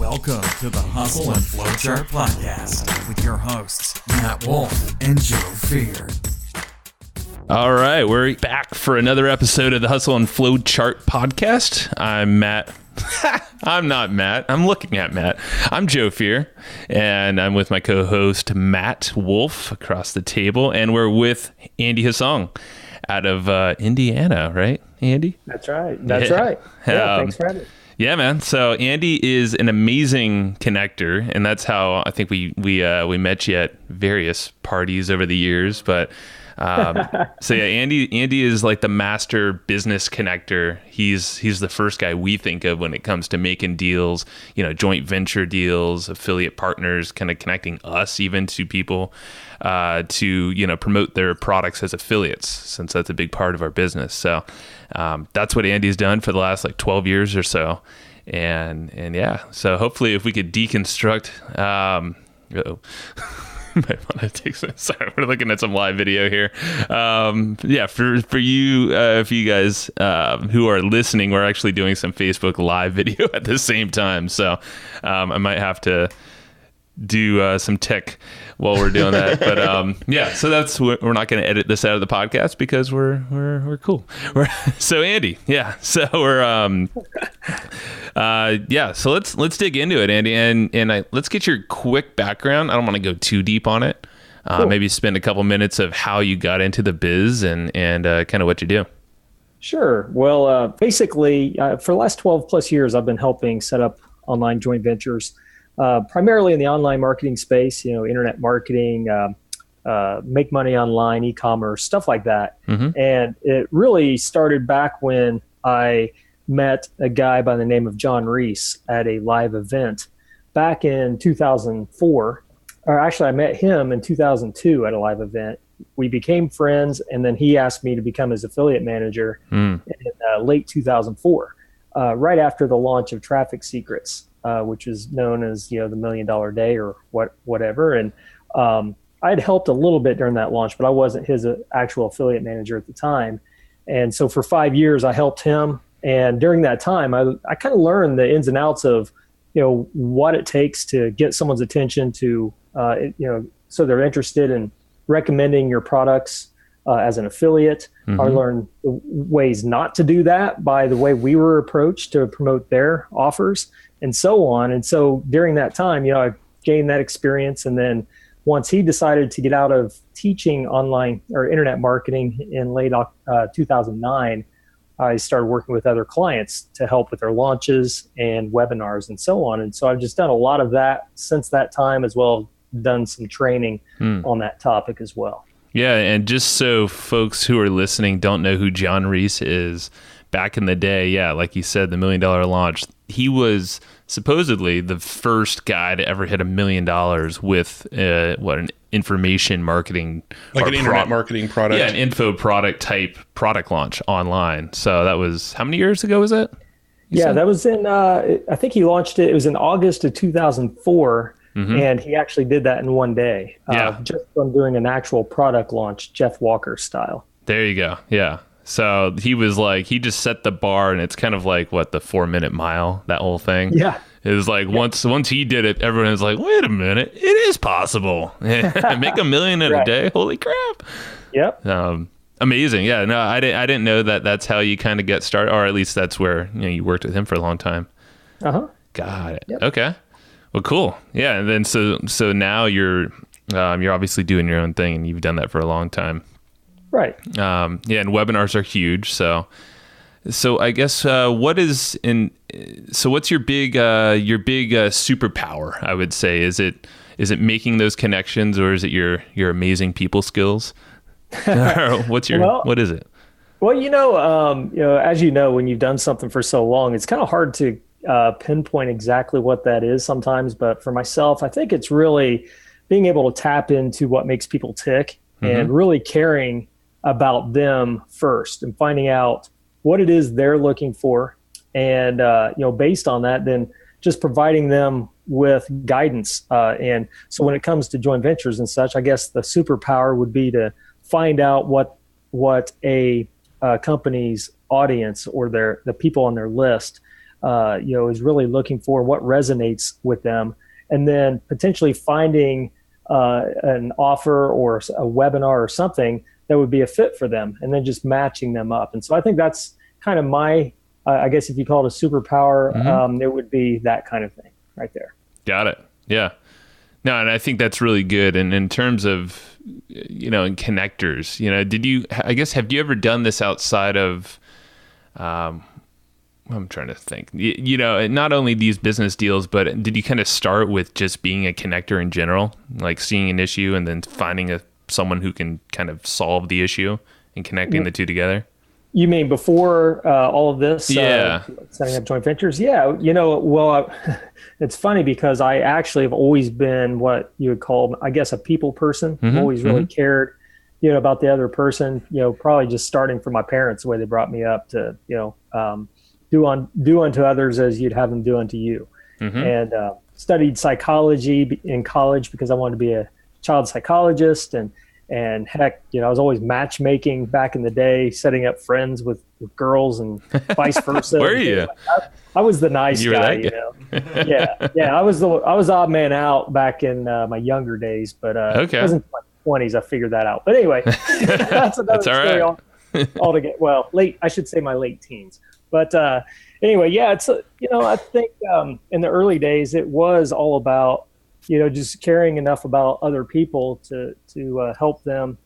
Welcome to the Hustle and Flowchart Podcast with your hosts, Matt Wolf and Joe Fear. All right, we're back for another episode of the Hustle and Flowchart Podcast. I'm Matt. I'm not Matt. I'm looking at Matt. I'm Joe Fear, and I'm with my co-host, Matt Wolf, across the table, and we're with Andy Hussong out of Indiana, right, Andy? That's right. That's right. Yeah, thanks for having me. Yeah, man. So Andy is an amazing connector, and that's how I think we met you at various parties over the years. But so yeah, Andy is like the master business connector. He's the first guy we think of when it comes to making deals, joint venture deals, affiliate partners, kind of connecting us even to people to promote their products as affiliates, since that's a big part of our business. So that's what Andy's done for the last 12 years or so. And yeah, so hopefully if we could deconstruct, might want to take some, sorry, we're looking at some live video here. Yeah, for you, if you guys who are listening, we're actually doing some Facebook live video at the same time. So I might have to do some tech while we're doing that, but yeah, so that's, we're not going to edit this out of the podcast because we're cool. So Andy, yeah, so we're yeah, so let's dig into it, Andy, and let's get your quick background. I don't want to go too deep on it. Cool. Maybe spend a couple minutes of how you got into the biz and kind of what you do. Sure. Well, basically, for the last 12 plus years, I've been helping set up online joint ventures. Primarily in the online marketing space, internet marketing, make money online, e-commerce, stuff like that. Mm-hmm. And it really started back when I met a guy by the name of John Reese at a live event back in 2004. Or actually, I met him in 2002 at a live event. We became friends, and then he asked me to become his affiliate manager in late 2004, right after the launch of Traffic Secrets. Which is known as, the $1 Million Day or whatever. And I had helped a little bit during that launch, but I wasn't his actual affiliate manager at the time. And so for 5 years, I helped him. And during that time, I kind of learned the ins and outs of, what it takes to get someone's attention to, so they're interested in recommending your products as an affiliate. Mm-hmm. I learned ways not to do that by the way we were approached to promote their offers, and so on. And so during that time, I gained that experience. And then once he decided to get out of teaching online or internet marketing in late 2009, I started working with other clients to help with their launches and webinars and so on. And so I've just done a lot of that since that time, as well as done some training on that topic as well. Yeah, and just so folks who are listening don't know who John Reese is, back in the day, yeah, like you said, the $1 million launch, he was supposedly the first guy to ever hit $1 million with an information marketing, like an internet marketing product. Yeah, an info product type product launch online. So that was, how many years ago was that? That was in, I think he launched it. It was in August of 2004. Mm-hmm. And he actually did that in one day, just from doing an actual product launch, Jeff Walker style. There you go. Yeah. So he was like, he just set the bar, and it's kind of like the 4-minute mile, that whole thing. Yeah. It was like once he did it, everyone was like, wait a minute, it is possible. Make $1 million in a day. Holy crap. Yep. Amazing. Yeah. No, I didn't know that that's how you kind of get started, or at least that's where, you worked with him for a long time. Uh-huh. Got it. Yep. Okay. Well, cool. Yeah. And then, so now you're obviously doing your own thing, and you've done that for a long time. Right. Yeah. And webinars are huge. So I guess, what's your big superpower, I would say? Is it making those connections, or is it your amazing people skills? What is it? Well, as you know, when you've done something for so long, it's kind of hard to pinpoint exactly what that is sometimes. But for myself, I think it's really being able to tap into what makes people tick, mm-hmm. and really caring about them first and finding out what it is they're looking for. And, based on that, then just providing them with guidance. And so when it comes to joint ventures and such, I guess the superpower would be to find out what a company's audience or the people on their list is really looking for, what resonates with them, and then potentially finding an offer or a webinar or something that would be a fit for them, and then just matching them up. And so I think that's kind of my, I guess if you call it a superpower, it would be that kind of thing right there. Got it. Yeah. No, and I think that's really good. And in terms of, in connectors, have you ever done this outside of, I'm trying to think, not only these business deals, but did you kind of start with just being a connector in general, like seeing an issue and then finding someone who can kind of solve the issue and connecting the two together? You mean before all of this? Yeah. Setting up joint ventures? Yeah. It's funny because I actually have always been what you would call, I guess, a people person. I've always really cared, about the other person, probably just starting from my parents, the way they brought me up to, do unto others as you'd have them do unto you. And studied psychology in college because I wanted to be a child psychologist, and heck, I was always matchmaking back in the day, setting up friends with girls and vice versa. Were you? I was the nice guy, Yeah. I was odd man out back in my younger days, but it wasn't my 20s. I figured that out. But anyway, that's another story altogether. Well, I should say my late teens. But anyway, yeah, it's I think in the early days it was all about just caring enough about other people to help them,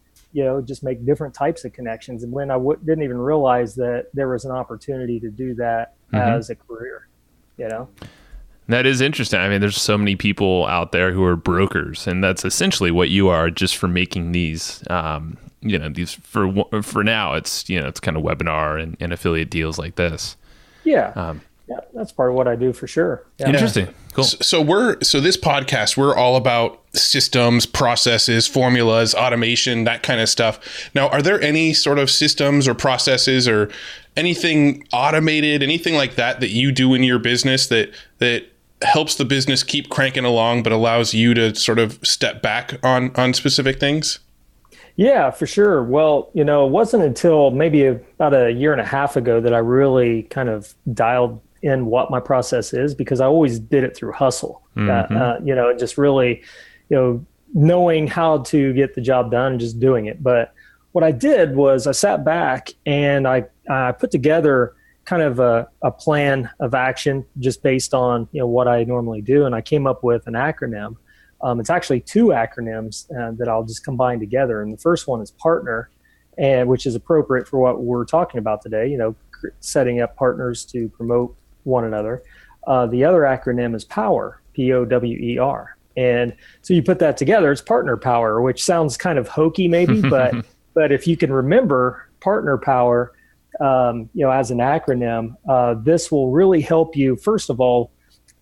just make different types of connections. And when I didn't even realize that there was an opportunity to do that as a career, That is interesting. I mean, there's so many people out there who are brokers, and that's essentially what you are, just for making these, these for now it's, it's kind of webinar and affiliate deals like this. Yeah. Yeah, that's part of what I do for sure. Yeah. Interesting. Cool. So this podcast, we're all about systems, processes, formulas, automation, that kind of stuff. Now, are there any sort of systems or processes or anything automated, anything like that you do in your business that helps the business keep cranking along, but allows you to sort of step back on specific things? Yeah, for sure. Well, it wasn't until maybe about a year and a half ago that I really kind of dialed in what my process is, because I always did it through hustle, just really, knowing how to get the job done and just doing it. But what I did was I sat back and I put together kind of a plan of action just based on, what I normally do. And I came up with an acronym. It's actually two acronyms that I'll just combine together. And the first one is partner, which is appropriate for what we're talking about today, setting up partners to promote one another. The other acronym is POWER, POWER. And so you put that together, it's partner power, which sounds kind of hokey maybe, but if you can remember partner power, as an acronym, this will really help you, first of all,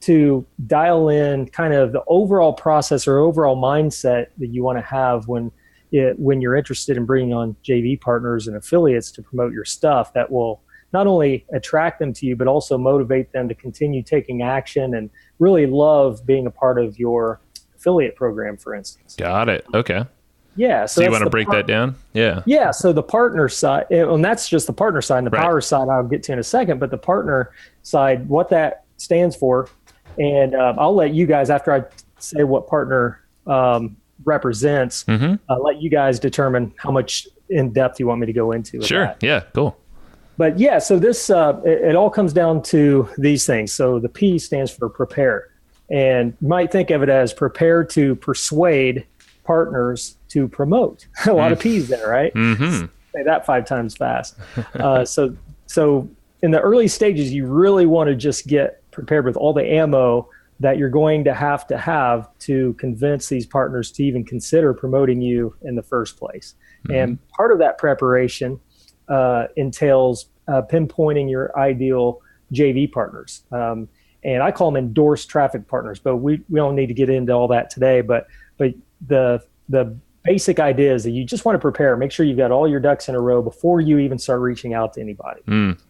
to dial in kind of the overall process or overall mindset that you want to have when you're interested in bringing on JV partners and affiliates to promote your stuff. That will not only attract them to you, but also motivate them to continue taking action and really love being a part of your affiliate program, for instance. Got it. Okay. Yeah. So you want to break that down? Yeah. Yeah. So the partner side, and that's just the partner side, and the power side I'll get to in a second, but the partner side, what that stands for. And I'll let you guys, after I say what partner represents, I'll let you guys determine how much in depth you want me to go into. Sure. That. Yeah. Cool. But yeah, so this, it all comes down to these things. So the P stands for prepare. And you might think of it as prepare to persuade partners to promote. A lot of P's there, right? Say that 5 times fast. So in the early stages, you really want to just get prepared with all the ammo that you're going to have to convince these partners to even consider promoting you in the first place. And part of that preparation entails pinpointing your ideal JV partners. And I call them endorsed traffic partners, but we don't need to get into all that today. But the basic idea is that you just want to prepare, make sure you've got all your ducks in a row before you even start reaching out to anybody.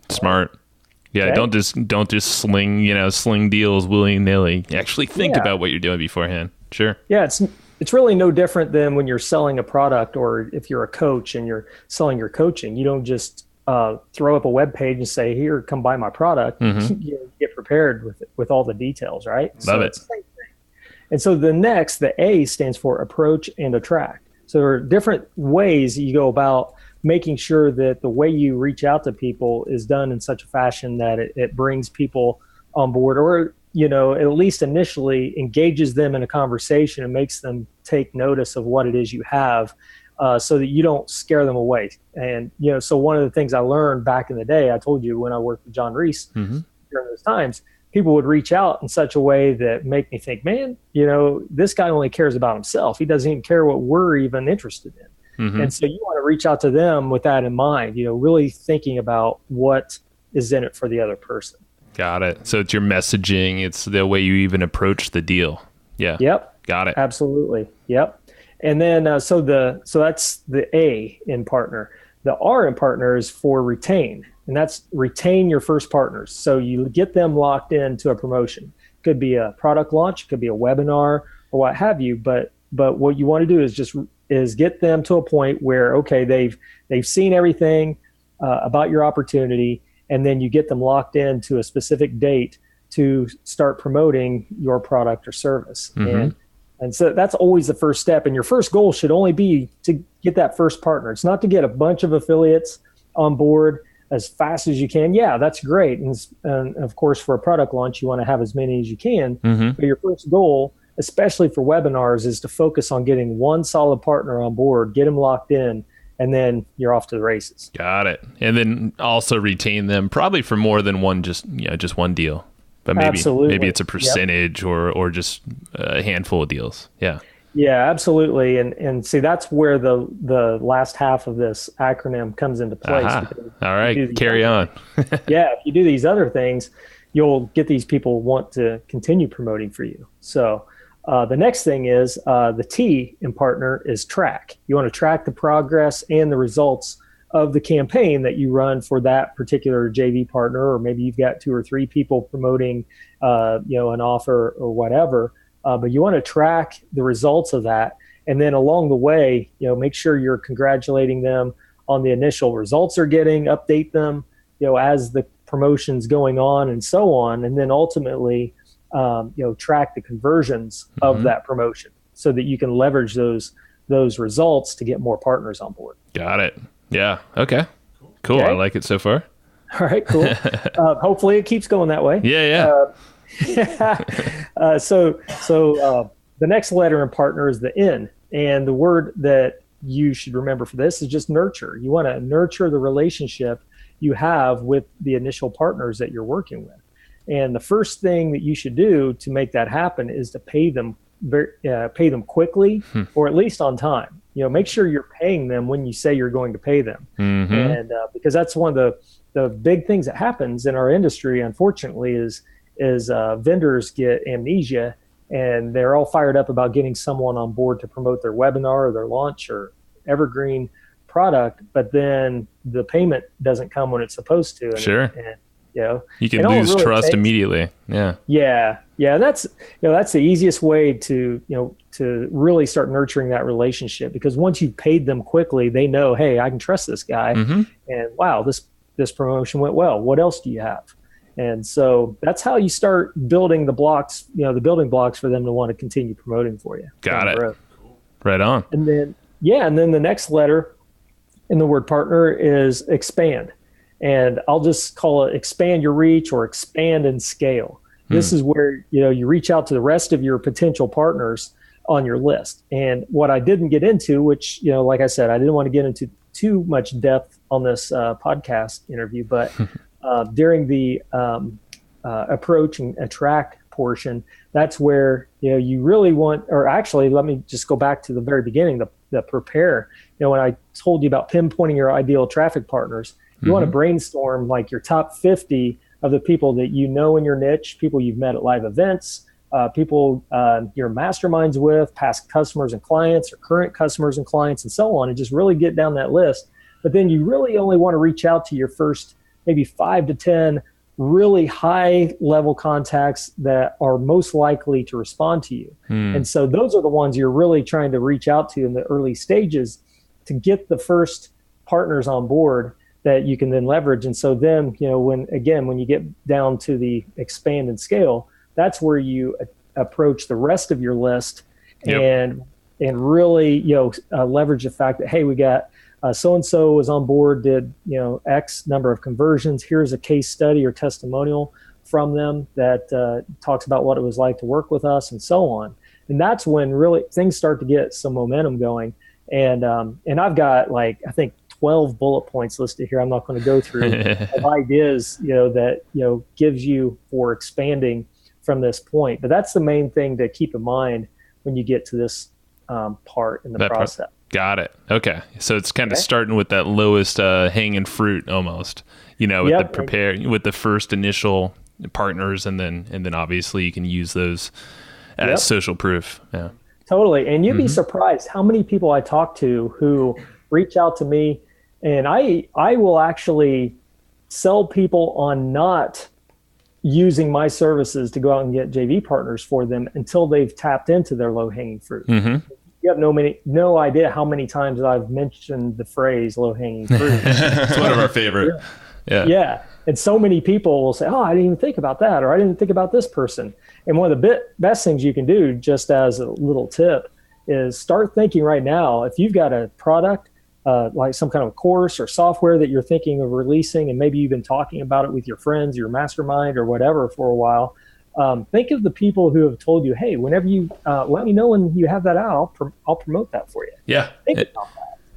Smart. Yeah, okay? Don't just sling deals willy-nilly. Actually think about what you're doing beforehand. Sure. Yeah, it's really no different than when you're selling a product, or if you're a coach and you're selling your coaching. You don't just throw up a web page and say, here, come buy my product. You get prepared with all the details, right? Love it. It's the same thing. And so the A stands for approach and attract. So there are different ways you go about making sure that the way you reach out to people is done in such a fashion that it brings people on board, or, at least initially engages them in a conversation and makes them take notice of what it is you have, so that you don't scare them away. And, so one of the things I learned back in the day, I told you when I worked with John Reese during those times, people would reach out in such a way that make me think, man, this guy only cares about himself. He doesn't even care what we're even interested in. And so you want to reach out to them with that in mind, really thinking about what is in it for the other person. Got it. So it's your messaging. It's the way you even approach the deal. Yeah. Yep. Got it. Absolutely. Yep. And then, so that's the A in partner. The R in partner is for retain, and that's retain your first partners. So you get them locked into a promotion. Could be a product launch, could be a webinar, or what have you. But what you want to do is get them to a point where, okay, they've seen everything about your opportunity, and then you get them locked into a specific date to start promoting your product or service. And so that's always the first step. And your first goal should only be to get that first partner. It's not to get a bunch of affiliates on board as fast as you can. Yeah, that's great. And of course, for a product launch, you want to have as many as you can. But your first goal, especially for webinars, is to focus on getting one solid partner on board, get them locked in, and then you're off to the races. Got it. And then also retain them probably for more than one, just one deal. But maybe it's a percentage or just a handful of deals. Yeah. Yeah, absolutely. And see, that's where the last half of this acronym comes into place. All right, carry on. Yeah, if you do these other things, you'll get these people want to continue promoting for you. So the next thing is the T in partner is track. You want to track the progress and the results of the campaign that you run for that particular JV partner, or maybe you've got 2 or 3 people promoting, an offer or whatever. But you want to track the results of that, and then along the way, make sure you're congratulating them on the initial results they're getting, update them, as the promotion's going on, and so on, and then ultimately, track the conversions of that promotion so that you can leverage those results to get more partners on board. Got it. Yeah. Okay. Cool. Okay. I like it so far. All right. Cool. Hopefully it keeps going that way. Yeah. So the next letter in partner is the N, and the word that you should remember for this is just nurture. You want to nurture the relationship you have with the initial partners that you're working with. And the first thing that you should do to make that happen is to pay them quickly, or at least on time. Make sure you're paying them when you say you're going to pay them. And because that's one of the big things that happens in our industry, unfortunately, is vendors get amnesia, and they're all fired up about getting someone on board to promote their webinar or their launch or Evergreen product, but then the payment doesn't come when it's supposed to. And, you can lose really trust immediately. Yeah. That's the easiest way to really start nurturing that relationship, because once you've paid them quickly, they know, hey, I can trust this guy, and wow, this promotion went well. What else do you have? And so that's how you start building the blocks, the building blocks for them to want to continue promoting for you. Got it. Right on. And then the next letter in the word partner is expand. And I'll just call it expand your reach, or expand and scale. This is where, you reach out to the rest of your potential partners on your list. And what I didn't get into, which, like I said, I didn't want to get into too much depth on this podcast interview, but during the approach and attract portion, that's where, you really want, or actually, let me just go back to the very beginning, the prepare. When I told you about pinpointing your ideal traffic partners, you want to brainstorm like your top 50 of the people that you know in your niche, people you've met at live events, people you're masterminds with, past customers and clients, or current customers and clients, and so on, and just really get down that list. But then you really only want to reach out to your first maybe 5 to 10 really high level contacts that are most likely to respond to you. And so those are the ones you're really trying to reach out to in the early stages to get the first partners on board that you can then leverage. And so then, when you get down to the expand and scale, that's where you approach the rest of your list. Yep. and really, leverage the fact that, hey, we got so-and-so was on board, did, X number of conversions. Here's a case study or testimonial from them that talks about what it was like to work with us and so on. And that's when really things start to get some momentum going. And I've got I think 12 bullet points listed here. I'm not going to go through of ideas, that, gives you for expanding from this point. But that's the main thing to keep in mind when you get to this part in the process. Got it. Okay. So it's kind of starting with that lowest hanging fruit almost, with the first initial partners, and then obviously you can use those as social proof. Yeah. Totally. And you'd be surprised how many people I talk to who reach out to me, and I will actually sell people on not using my services to go out and get JV partners for them until they've tapped into their low hanging fruit. Mm-hmm. You have no idea how many times I've mentioned the phrase low hanging fruit. It's one of our favorite. Yeah. And so many people will say, oh, I didn't even think about that, or I didn't think about this person. And one of the best things you can do, just as a little tip, is start thinking right now. If you've got a product, like some kind of course or software that you're thinking of releasing, and maybe you've been talking about it with your friends, your mastermind or whatever for a while, think of the people who have told you, hey, whenever you let me know when you have that out, I'll promote that for you. Yeah. Think about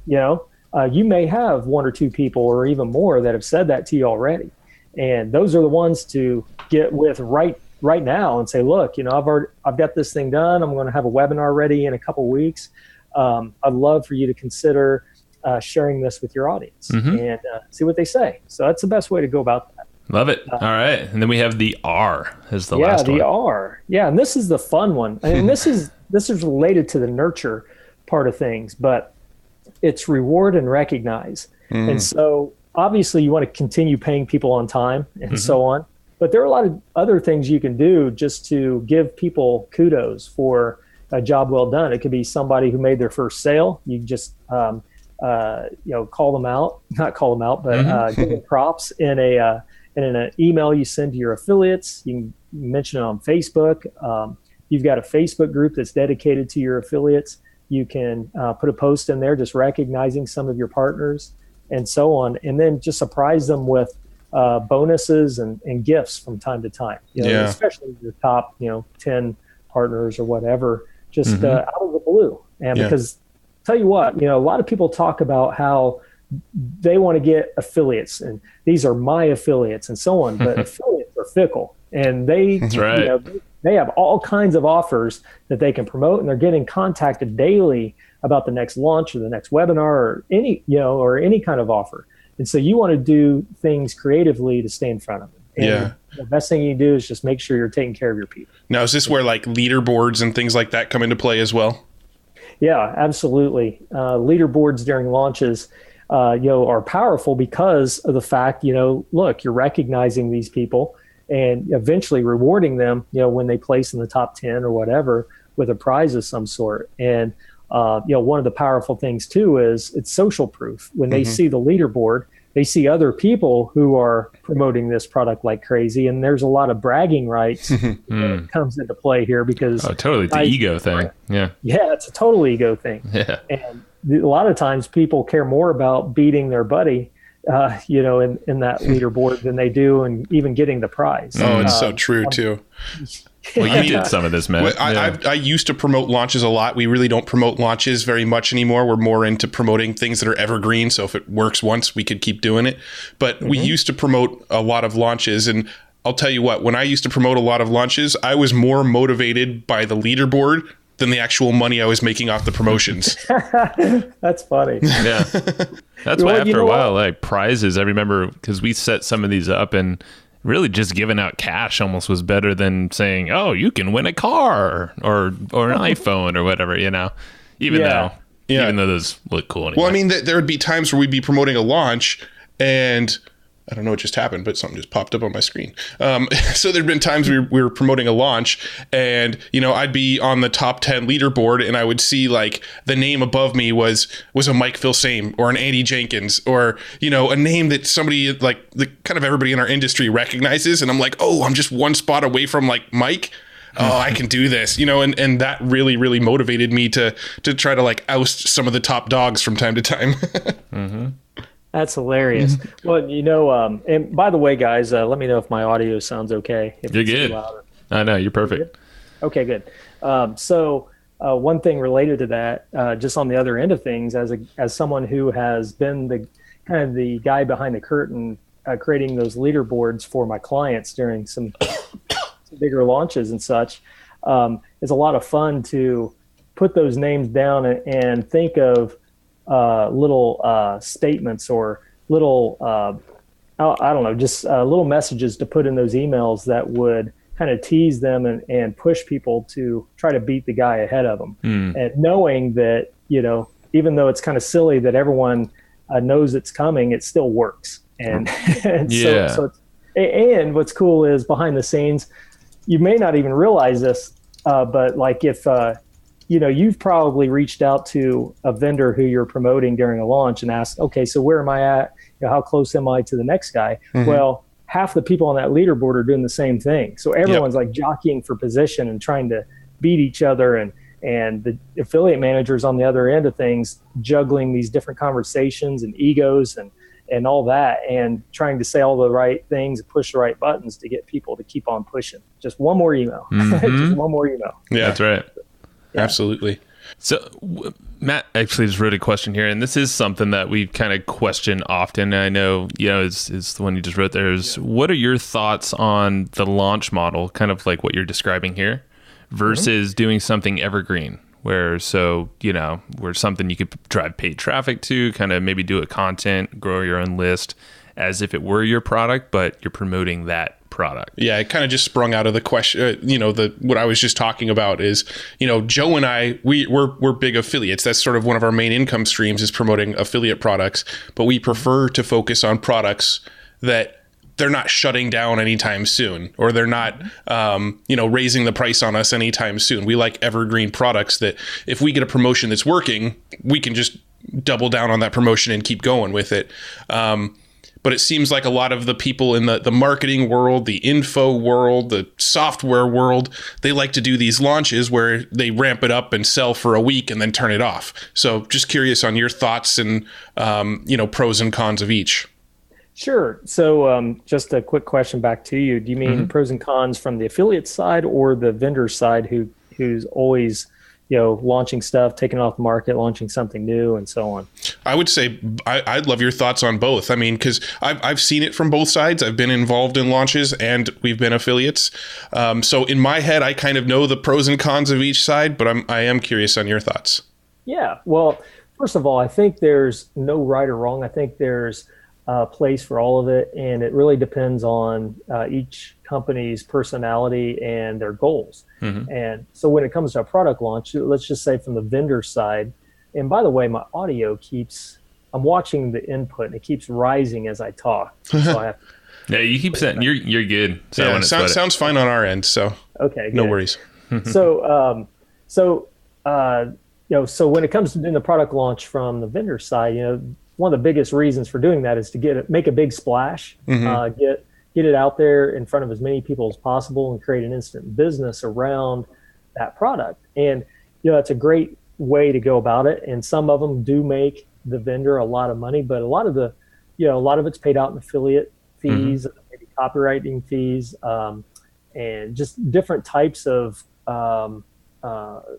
that. You may have one or two people or even more that have said that to you already. And those are the ones to get with right now and say, look, I've got this thing done. I'm going to have a webinar ready in a couple of weeks. I'd love for you to consider sharing this with your audience and see what they say. So that's the best way to go about that. Love it. All right. And then we have the R as the last one. Yeah, the R. Yeah, and this is the fun one. And this is related to the nurture part of things, but it's reward and recognize. And so obviously you want to continue paying people on time and so on. But there are a lot of other things you can do just to give people kudos for a job well done. It could be somebody who made their first sale. You just call them out, not call them out, but give them props in an email you send to your affiliates. You can mention it on Facebook. You've got a Facebook group that's dedicated to your affiliates. You can put a post in there just recognizing some of your partners and so on, and then just surprise them with bonuses and gifts from time to time, especially your top 10 partners or whatever, just out of the blue. And because tell you what, a lot of people talk about how they want to get affiliates and these are my affiliates and so on, but affiliates are fickle, and they they have all kinds of offers that they can promote, and they're getting contacted daily about the next launch or the next webinar or any kind of offer. And so you want to do things creatively to stay in front of them. And the best thing you do is just make sure you're taking care of your people. Now, is this where like leaderboards and things like that come into play as well? Yeah, absolutely. Leaderboards during launches, are powerful because of the fact, look, you're recognizing these people and eventually rewarding them, when they place in the top 10 or whatever with a prize of some sort. And one of the powerful things too is it's social proof. When they see the leaderboard, they see other people who are promoting this product like crazy, and there's a lot of bragging rights that comes into play here because totally the ego thing. Yeah, it's a total ego thing. Yeah, and a lot of times people care more about beating their buddy, in that leaderboard than they do and even getting the prize. Oh, it's so true too. Well, you did some of this, Matt. I used to promote launches a lot. We really don't promote launches very much anymore. We're more into promoting things that are evergreen. So if it works once, we could keep doing it. But we used to promote a lot of launches. And I'll tell you what, when I used to promote a lot of launches, I was more motivated by the leaderboard than the actual money I was making off the promotions. That's funny. Yeah. That's why after a while, like prizes, I remember because we set some of these up and really just giving out cash almost was better than saying, oh, you can win a car or an iPhone or whatever, even though those look cool anyway. Well, I mean, there would be times where we'd be promoting a launch and I don't know what just happened, but something just popped up on my screen. So there'd been times we were promoting a launch, and I'd be on the top 10 leaderboard, and I would see like the name above me was a Mike Filsame or an Andy Jenkins, or a name that somebody like the kind of everybody in our industry recognizes, and I'm like, oh, I'm just one spot away from like Mike. Oh, I can do this, and that really, really motivated me to try to like oust some of the top dogs from time to time. Mm-hmm. That's hilarious. Well, and by the way, guys, let me know if my audio sounds okay. If You're it's too good. loud. I know, you're perfect. Okay, good. So one thing related to that, just on the other end of things, as someone who has been the guy behind the curtain, creating those leaderboards for my clients during some bigger launches and such, it's a lot of fun to put those names down and think of little statements or little, I don't know, just little messages to put in those emails that would kind of tease them and push people to try to beat the guy ahead of them. And knowing that, even though it's kind of silly that everyone knows it's coming, it still works. And, Yeah. and what's cool is behind the scenes, you may not even realize this, but like if, you've probably reached out to a vendor who you're promoting during a launch and asked, okay, so where am I at? How close am I to the next guy? Mm-hmm. Well, half the people on that leaderboard are doing the same thing. So everyone's like jockeying for position and trying to beat each other. And the affiliate managers on the other end of things, juggling these different conversations and egos and all that, and trying to say all the right things and push the right buttons to get people to keep on pushing. Just one more email. Mm-hmm. Just one more email. Yeah, that's right. Yeah. Absolutely. So Matt actually just wrote a question here, and this is something that we kind of question often. And I know, is the one you just wrote there is, what are your thoughts on the launch model, kind of like what you're describing here, versus doing something evergreen, where something you could drive paid traffic to, kind of maybe do a content, grow your own list as if it were your product, but you're promoting that product. Yeah, it kind of just sprung out of the question. What I was just talking about is, Joe and I, we're big affiliates. That's sort of one of our main income streams, is promoting affiliate products. But we prefer to focus on products that they're not shutting down anytime soon, or they're not, raising the price on us anytime soon. We like evergreen products that if we get a promotion that's working, we can just double down on that promotion and keep going with it. But it seems like a lot of the people in the marketing world, the info world, the software world, they like to do these launches where they ramp it up and sell for a week and then turn it off. So just curious on your thoughts and, pros and cons of each. Sure. So just a quick question back to you. Do you mean pros and cons from the affiliate side or the vendor side who's always launching stuff, taking it off the market, launching something new, and so on? I would say I'd love your thoughts on both. I mean, because I've seen it from both sides. I've been involved in launches and we've been affiliates. So in my head, I kind of know the pros and cons of each side, but I am curious on your thoughts. Yeah. Well, first of all, I think there's no right or wrong. I think there's a place for all of it, and it really depends on each company's personality and their goals. And so when it comes to a product launch, let's just say from the vendor side, and by the way, my audio I'm watching the input and it keeps rising as I talk. So I have yeah, you keep saying you're good. So yeah, sounds fine on our end. So okay, no good. worries. So when it comes to doing the product launch from the vendor side, one of the biggest reasons for doing that is to make a big splash, get it out there in front of as many people as possible and create an instant business around that product. And, that's a great way to go about it. And some of them do make the vendor a lot of money, but a lot of it's paid out in affiliate fees, maybe copywriting fees, and just different types of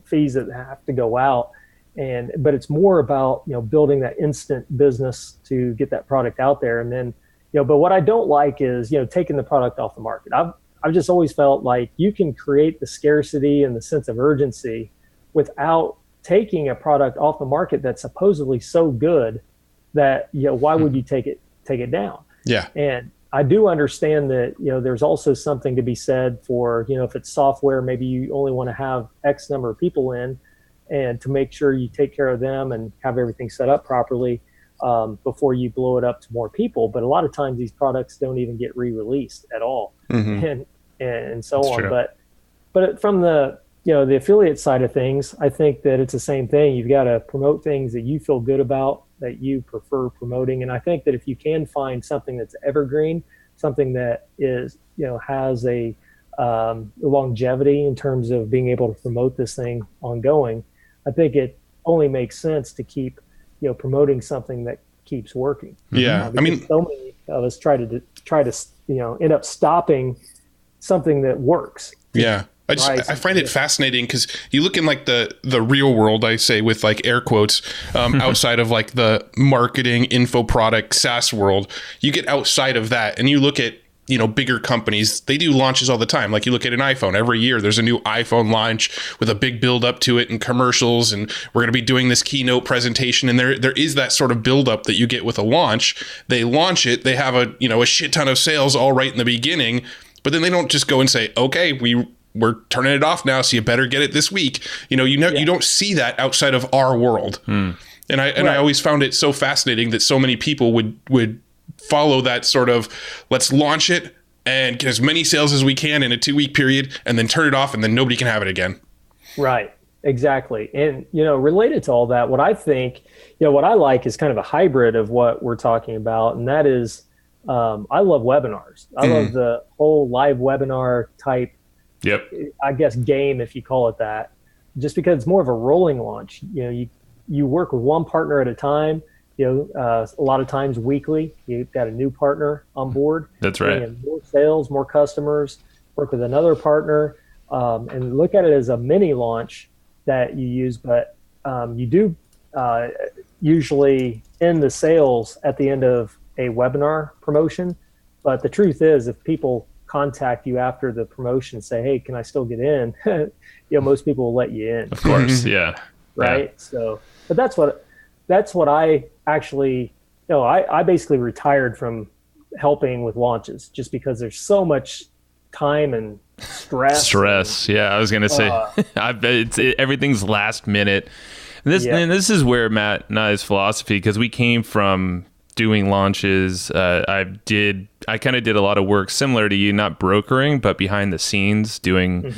fees that have to go out. But it's more about, building that instant business to get that product out there. And then, but what I don't like is, taking the product off the market. I've just always felt like you can create the scarcity and the sense of urgency without taking a product off the market that's supposedly so good that, why would you take it down? Yeah. And I do understand that, there's also something to be said for, if it's software, maybe you only want to have X number of people in, and to make sure you take care of them and have everything set up properly. before you blow it up to more people. But a lot of times these products don't even get re-released at all, and so That's on. true. But from the the affiliate side of things, I think that it's the same thing. You've got to promote things that you feel good about, that you prefer promoting. And I think that if you can find something that's evergreen, something that is, has a longevity in terms of being able to promote this thing ongoing, I think it only makes sense to keep, promoting something that keeps working. Yeah. I mean, so many of us try to end up stopping something that works. Yeah. I find it fascinating because you look in like the real world, I say with like air quotes, outside of like the marketing, info product, SaaS world, you get outside of that and you look at, bigger companies, they do launches all the time. Like you look at an iPhone, every year there's a new iPhone launch with a big build up to it and commercials. And we're going to be doing this keynote presentation. And there is that sort of build up that you get with a launch. They launch it. They have a shit ton of sales all right in the beginning, but then they don't just go and say, okay, we're turning it off now, so you better get it this week. You don't see that outside of our world. And I always found it so fascinating that so many people would follow that sort of, let's launch it and get as many sales as we can in a 2-week period and then turn it off and then nobody can have it again. Right. Exactly. And, related to all that, what I think, what I like is kind of a hybrid of what we're talking about. And that is, I love webinars. I love the whole live webinar type, I guess, game, if you call it that, just because it's more of a rolling launch. You work with one partner at a time. A lot of times weekly, you've got a new partner on board. That's right. And more sales, more customers, work with another partner, and look at it as a mini launch that you use. But you do usually end the sales at the end of a webinar promotion. But the truth is, if people contact you after the promotion and say, hey, can I still get in? Most people will let you in. Of course. Yeah. Right. Yeah. So, but that's what I actually, I basically retired from helping with launches just because there's so much time and stress. Yeah. I was going to say, I bet everything's last minute. And this is where Matt and I's philosophy, because we came from doing launches. I kind of did a lot of work similar to you, not brokering, but behind the scenes doing,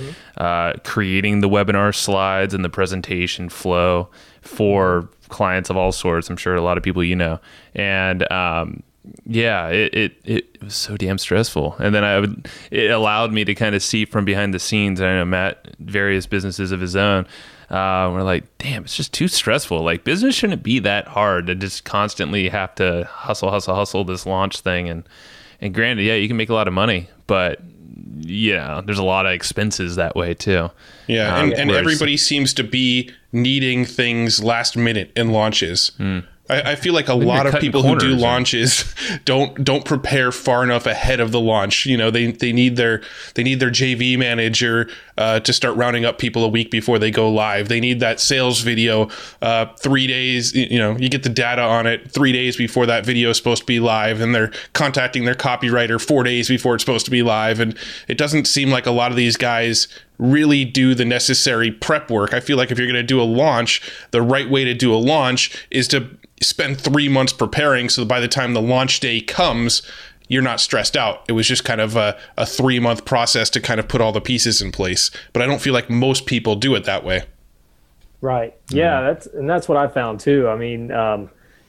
creating the webinar slides and the presentation flow for clients of all sorts. I'm sure a lot of people, and, it was so damn stressful. And then it allowed me to kind of see from behind the scenes. I know Matt, various businesses of his own, we're like, damn, it's just too stressful. Like, business shouldn't be that hard to just constantly have to hustle this launch thing. And granted, you can make a lot of money, but there's a lot of expenses that way too. Yeah. And everybody seems to be needing things last minute in launches. I feel like a lot of people who do launches don't prepare far enough ahead of the launch. They need their JV manager to start rounding up people a week before they go live. They need that sales video 3 days. You get the data on it 3 days before that video is supposed to be live, and they're contacting their copywriter 4 days before it's supposed to be live. And it doesn't seem like a lot of these guys really do the necessary prep work. I feel like if you're going to do a launch, the right way to do a launch is to spend 3 months preparing, so by the time the launch day comes, you're not stressed out. It was just kind of a 3-month process to kind of put all the pieces in place. But I don't feel like most people do it that way. Right. Yeah, that's what I found too. I mean,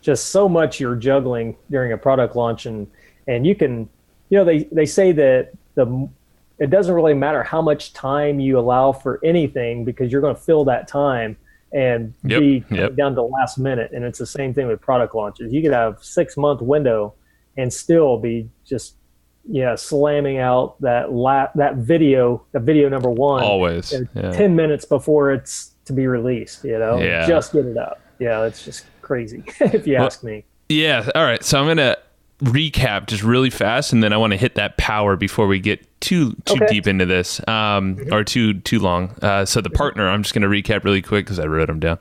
just so much you're juggling during a product launch, and you can, they say that it doesn't really matter how much time you allow for anything, because you're going to fill that time and be down to the last minute. And it's the same thing with product launches. You could have 6-month window and still be just slamming out that video number one always 10 minutes before it's to be released. Just get it up. It's just crazy if you ask me. All right, so I'm gonna recap just really fast, and then I want to hit that power before we get too deep into this, or too long. So the partner, I'm just going to recap really quick because I wrote them down.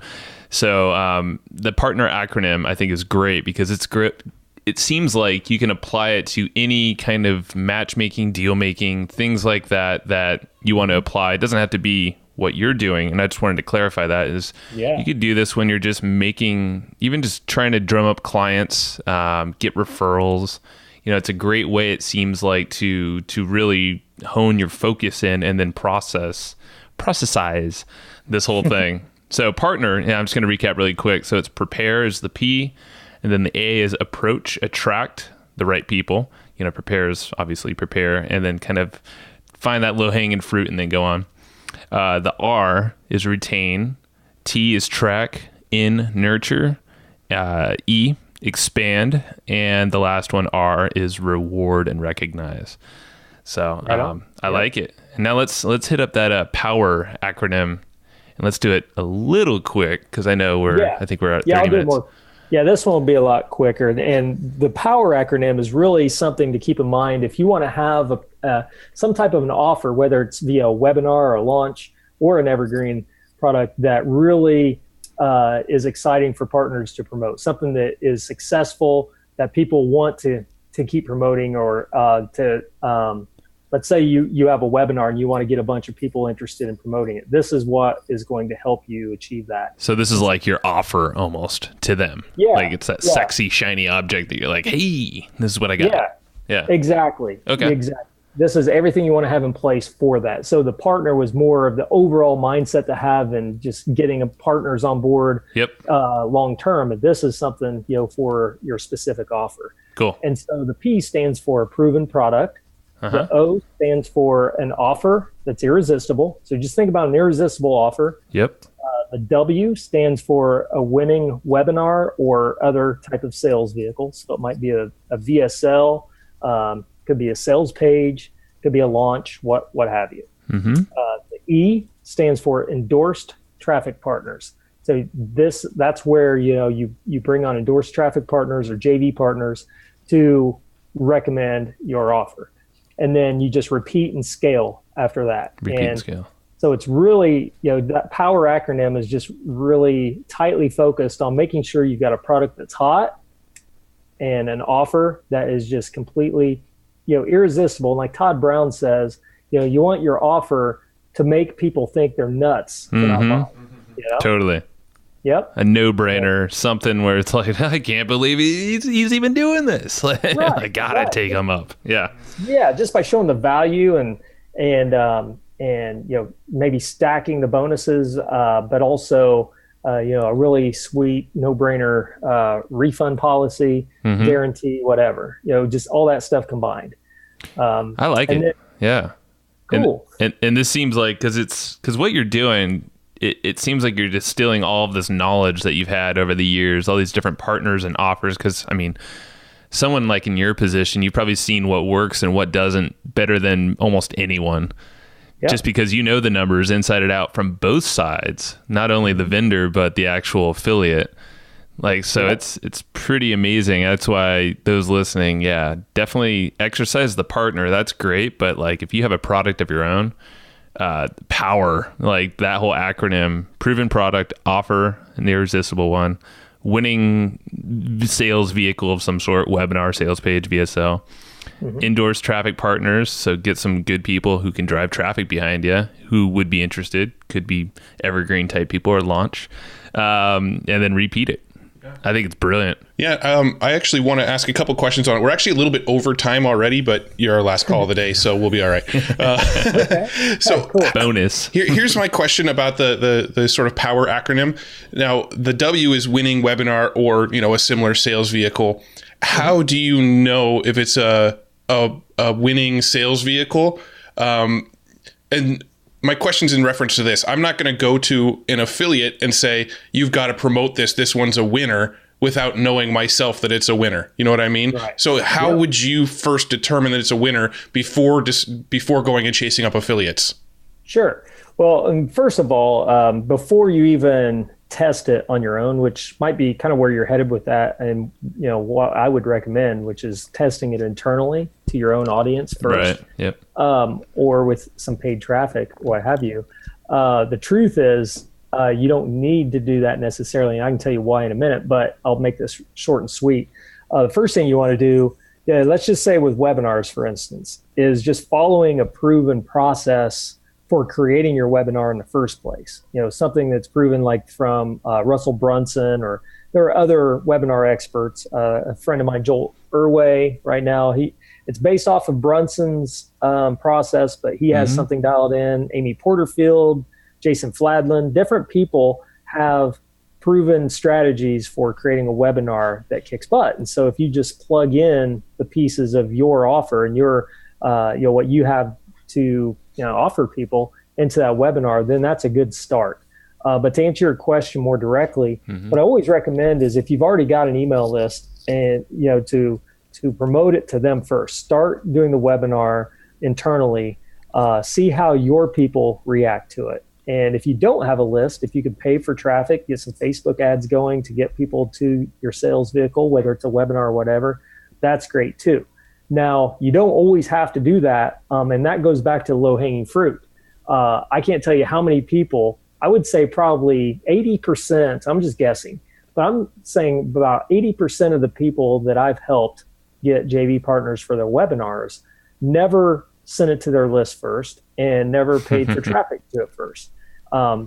So the partner acronym I think is great because it's great. It seems like you can apply it to any kind of matchmaking, deal making, things like that you want to apply. It doesn't have to be what you're doing. And I just wanted to clarify that is you could do this when you're just even just trying to drum up clients, get referrals. It's a great way, it seems like, to really hone your focus in and then processize this whole thing. So partner, I'm just going to recap really quick. So it's prepare is the P, and then the A is approach, attract the right people. Prepare is obviously prepare, and then kind of find that low-hanging fruit and then go on. The R is retain, T is track, N, nurture, E, expand, and the last one, R, is reward and recognize. So I like it. And now let's hit up that POWER acronym, and let's do it a little quick because I know I think we're at 30 minutes. More. Yeah, this one will be a lot quicker. And the POWER acronym is really something to keep in mind if you want to have some type of an offer, whether it's via a webinar or a launch or an Evergreen product that really is exciting for partners to promote, something that is successful, that people want to keep promoting, or let's say you have a webinar and you want to get a bunch of people interested in promoting it. This is what is going to help you achieve that. So this is like your offer almost to them. Yeah. Like it's that sexy, shiny object that you're like, hey, this is what I got. Yeah. Exactly. Okay. Exactly. This is everything you want to have in place for that. So the partner was more of the overall mindset to have and just getting partners on board long term. And this is something, for your specific offer. Cool. And so the P stands for a proven product. The O stands for an offer that's irresistible. So just think about an irresistible offer. Yep. The W stands for a winning webinar or other type of sales vehicle. So it might be a VSL, could be a sales page, could be a launch, what have you. The E stands for endorsed traffic partners. So that's where you bring on endorsed traffic partners or JV partners to recommend your offer. And then you just repeat and scale after that. Repeat and scale. So it's really, that POWER acronym is just really tightly focused on making sure you've got a product that's hot and an offer that is just completely, irresistible. And like Todd Brown says, you want your offer to make people think they're nuts. Totally. Yep. A no-brainer, something where it's like, I can't believe he's even doing this. I gotta take him up. Yeah. Yeah, just by showing the value and maybe stacking the bonuses, but also a really sweet no-brainer refund policy, guarantee, whatever. Just all that stuff combined. I like it. Yeah. Cool. And this seems like because what you're doing. It seems like you're distilling all of this knowledge that you've had over the years, all these different partners and offers. Because, someone like in your position, you've probably seen what works and what doesn't better than almost anyone. Yep. Just because you know the numbers inside and out from both sides, not only the vendor, but the actual affiliate. It's pretty amazing. That's why those listening, definitely exercise the partner. That's great. But if you have a product of your own, POWER, like that whole acronym, proven product, offer, an irresistible one, winning sales vehicle of some sort, webinar, sales page, VSL, endorsed traffic partners. So get some good people who can drive traffic behind you, who would be interested, could be Evergreen type people or launch, and then repeat it. I think it's brilliant. Yeah, I actually want to ask a couple questions on it. We're actually a little bit over time already, but you're our last call of the day, so we'll be all right. So cool. Bonus. Here's my question about the sort of POWER acronym. Now, the W is winning webinar or a similar sales vehicle. How do you know if it's a winning sales vehicle? And my question's in reference to this. I'm not going to go to an affiliate and say, you've got to promote this. This one's a winner without knowing myself that it's a winner. You know what I mean? Right. So how would you first determine that it's a winner before going and chasing up affiliates? Sure. Well, first of all, before you even test it on your own, which might be kind of where you're headed with that, and what I would recommend, which is testing it internally to your own audience first, right? Yep. Or with some paid traffic, what have you. The truth is, you don't need to do that necessarily, and I can tell you why in a minute. But I'll make this short and sweet. The first thing you want to do, let's just say with webinars, for instance, is just following a proven process for creating your webinar in the first place. Something that's proven, like from Russell Brunson, or there are other webinar experts. A friend of mine, Joel Irway, right now, it's based off of Brunson's process, but he has something dialed in. Amy Porterfield, Jason Fladlin, different people have proven strategies for creating a webinar that kicks butt. And so if you just plug in the pieces of your offer and your, what you have to offer people into that webinar, then that's a good start. But to answer your question more directly, what I always recommend is, if you've already got an email list, and to promote it to them first. Start doing the webinar internally. See how your people react to it. And if you don't have a list, if you could pay for traffic, get some Facebook ads going to get people to your sales vehicle, whether it's a webinar or whatever, that's great too. Now, you don't always have to do that, and that goes back to low-hanging fruit. I can't tell you how many people, I would say probably 80%, I'm just guessing, but I'm saying about 80% of the people that I've helped get JV partners for their webinars never sent it to their list first and never paid for traffic to it first,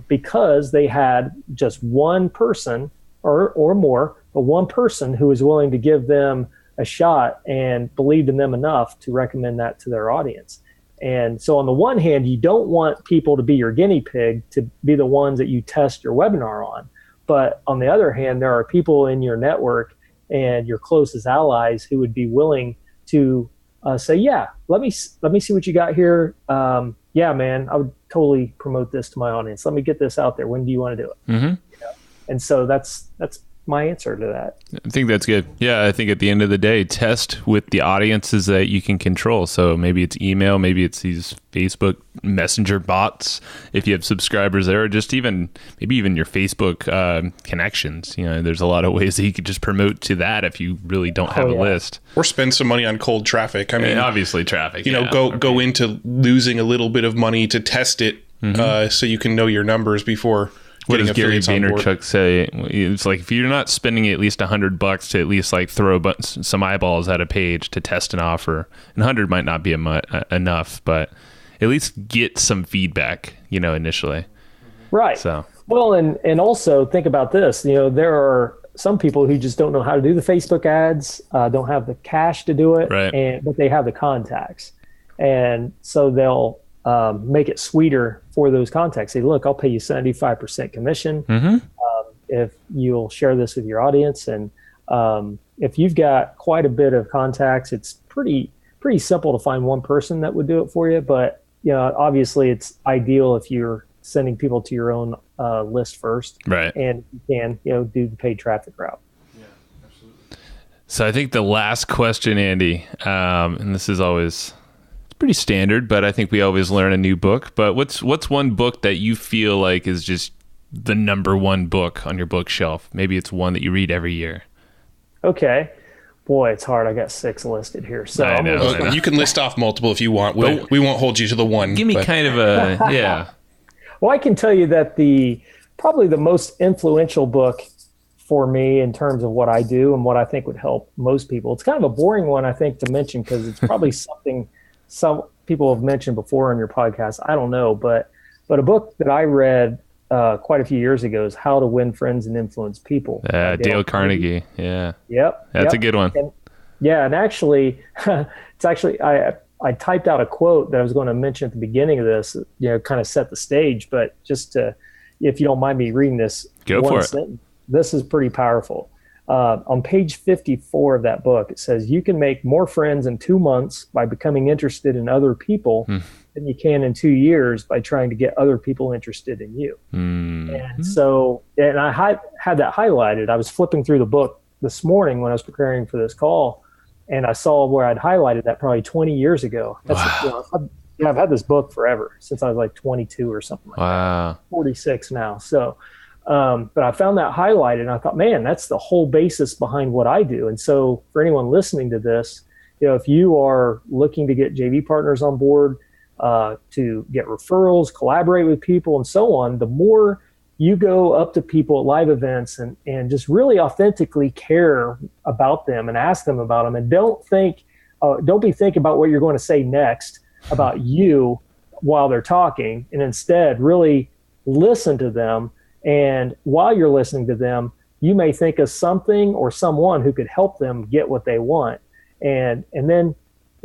because they had just one person or more, but one person who was willing to give them a shot and believed in them enough to recommend that to their audience. And so on the one hand, you don't want people to be your guinea pig, to be the ones that you test your webinar on. But on the other hand, there are people in your network and your closest allies who would be willing to say, yeah, let me see what you got here. Yeah, man, I would totally promote this to my audience. Let me get this out there. When do you want to do it? And so that's my answer to that. I think that's good. Yeah, I think at the end of the day, test with the audiences that you can control. So maybe it's email, maybe it's these Facebook Messenger bots, if you have subscribers there, or just maybe even your Facebook connections. There's a lot of ways that you could just promote to that if you really don't have a list. Or spend some money on cold traffic. I mean, obviously traffic. Go into losing a little bit of money to test it, so you can know your numbers before. What does Gary Vaynerchuk say? It's like, if you're not spending at least $100 to at least like throw some eyeballs at a page to test an offer, and 100 might not be enough, but at least get some feedback, initially. Right. So, well, and also think about this. There are some people who just don't know how to do the Facebook ads, don't have the cash to do it, right. But they have the contacts, and so they'll make it sweeter for those contacts. Say, look, I'll pay you 75% commission if you'll share this with your audience. And if you've got quite a bit of contacts, it's pretty simple to find one person that would do it for you. But obviously, it's ideal if you're sending people to your own list first, right? And you can do the paid traffic route. Yeah, absolutely. So I think the last question, Andy, and this is always pretty standard, but I think we always learn a new book. But what's one book that you feel like is just the number one book on your bookshelf? Maybe it's one that you read every year. Okay. Boy, it's hard. I got 6 listed here. So I know. You can list off multiple if you want. We won't hold you to the one. Give me kind of a, yeah. Well, I can tell you that probably the most influential book for me in terms of what I do and what I think would help most people. It's kind of a boring one, I think, to mention, because it's probably something some people have mentioned before on your podcast. I don't know, but a book that I read quite a few years ago is How to Win Friends and Influence People. Dale Carnegie. Yeah. Yep. That's a good one. And actually, I typed out a quote that I was going to mention at the beginning of this, kind of set the stage, but just if you don't mind me reading this. Go for it. This is pretty powerful. On page 54 of that book, it says, you can make more friends in 2 months by becoming interested in other people than you can in 2 years by trying to get other people interested in you. And so, and I had that highlighted. I was flipping through the book this morning when I was preparing for this call, and I saw where I'd highlighted that probably 20 years ago. I've had this book forever, since I was like 22 or something like that. 46 now. So, but I found that highlighted, and I thought, man, that's the whole basis behind what I do. And so for anyone listening to this, if you are looking to get JV partners on board, to get referrals, collaborate with people, and so on, the more you go up to people at live events and just really authentically care about them and ask them about them, and don't be thinking about what you're going to say next about you, while they're talking, and instead really listen to them. And while you're listening to them, you may think of something or someone who could help them get what they want, and then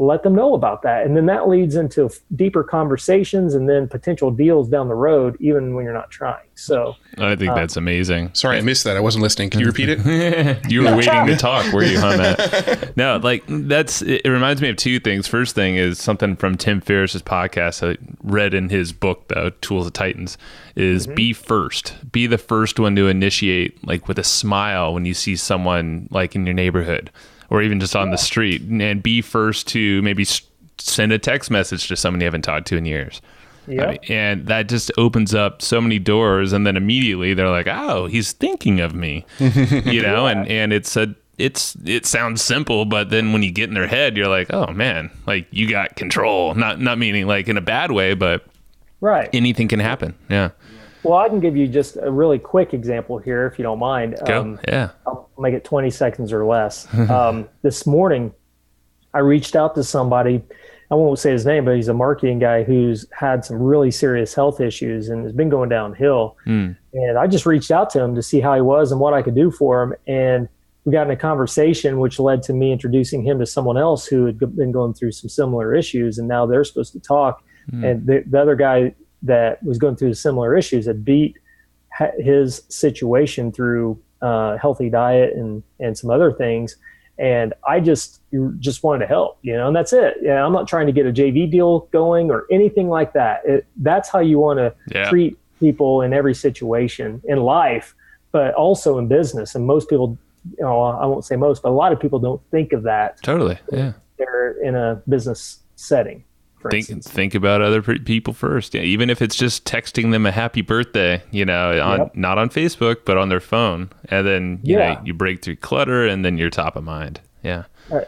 let them know about that. And then that leads into deeper conversations and then potential deals down the road, even when you're not trying. So I think that's amazing. Sorry, I missed that. I wasn't listening. Can you repeat it? You were waiting to talk, were you, on that? No, like it reminds me of two things. First thing is something from Tim Ferriss's podcast I read in his book, though, Tools of Titans, is be first. Be the first one to initiate, like with a smile when you see someone like in your neighborhood or even just on the street, and be first to maybe send a text message to someone you haven't talked to in years. Yeah. And that just opens up so many doors, and then immediately they're like, "Oh, he's thinking of me," and it sounds simple, but then when you get in their head, you're like, "Oh man, like you got control." Not meaning like in a bad way, but right, anything can happen. Yeah. Well, I can give you just a really quick example here, if you don't mind. Go. Yeah. I'll make it 20 seconds or less. This morning, I reached out to somebody. I won't say his name, but he's a marketing guy who's had some really serious health issues and has been going downhill. And I just reached out to him to see how he was and what I could do for him. And we got in a conversation, which led to me introducing him to someone else who had been going through some similar issues. And now they're supposed to talk. And the other guy that was going through similar issues had beat his situation through healthy diet and some other things. And I just wanted to help, and that's it. Yeah, I'm not trying to get a JV deal going or anything like that. That's how you want to treat people in every situation in life, but also in business. And most people, I won't say most, but a lot of people don't think of that. Totally. Yeah. They're in a business setting. Think about other people first. Yeah, even if it's just texting them a happy birthday, not on Facebook, but on their phone. And then, you break through clutter and then you're top of mind. Yeah.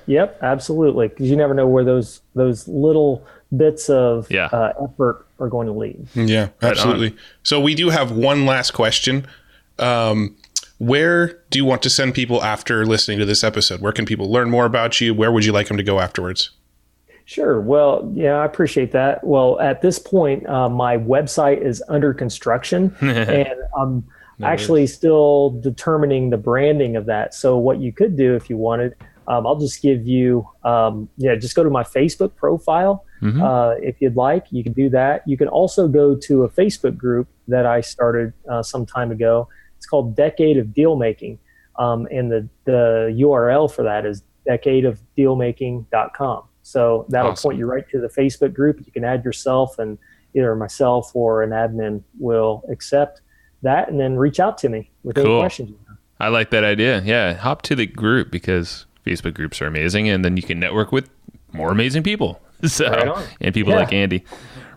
Yep, absolutely. Because you never know where those little bits of effort are going to lead. Yeah, absolutely. So we do have one last question. Where do you want to send people after listening to this episode? Where can people learn more about you? Where would you like them to go afterwards? Sure. Well, I appreciate that. Well, at this point, my website is under construction and I'm actually still determining the branding of that. So what you could do if you wanted, I'll just give you, just go to my Facebook profile. If you'd like, you can do that. You can also go to a Facebook group that I started some time ago. It's called Decade of Deal Making. And the URL for that is decadeofdealmaking.com. So that'll point you right to the Facebook group. You can add yourself, and either myself or an admin will accept that and then reach out to me with any questions you have. I like that idea. Yeah. Hop to the group because Facebook groups are amazing, and then you can network with more amazing people. So, and people like Andy.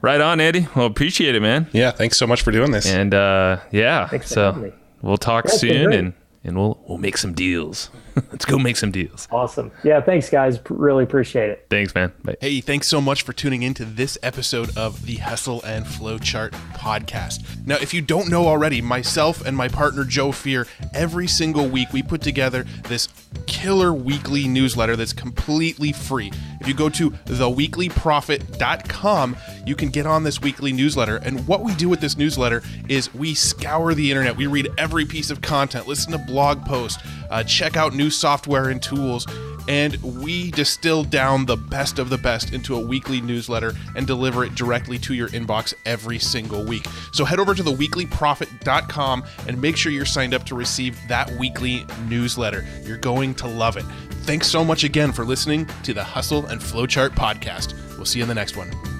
Right on, Andy. Well, appreciate it, man. Yeah. Thanks so much for doing this. And thanks for having me. We'll talk soon and we'll make some deals. Let's go make some deals. Awesome. Yeah, thanks, guys. Really appreciate it. Thanks, man. Bye. Hey, thanks so much for tuning into this episode of the Hustle and Flowchart podcast. Now, if you don't know already, myself and my partner, Joe Fear, every single week we put together this killer weekly newsletter that's completely free. If you go to theweeklyprofit.com, you can get on this weekly newsletter. And what we do with this newsletter is we scour the internet. We read every piece of content, listen to blog posts, check out new software and tools, and we distill down the best of the best into a weekly newsletter and deliver it directly to your inbox every single week. So head over to theweeklyprofit.com and make sure you're signed up to receive that weekly newsletter. You're going to love it. Thanks so much again for listening to the Hustle and Flowchart podcast. We'll see you in the next one.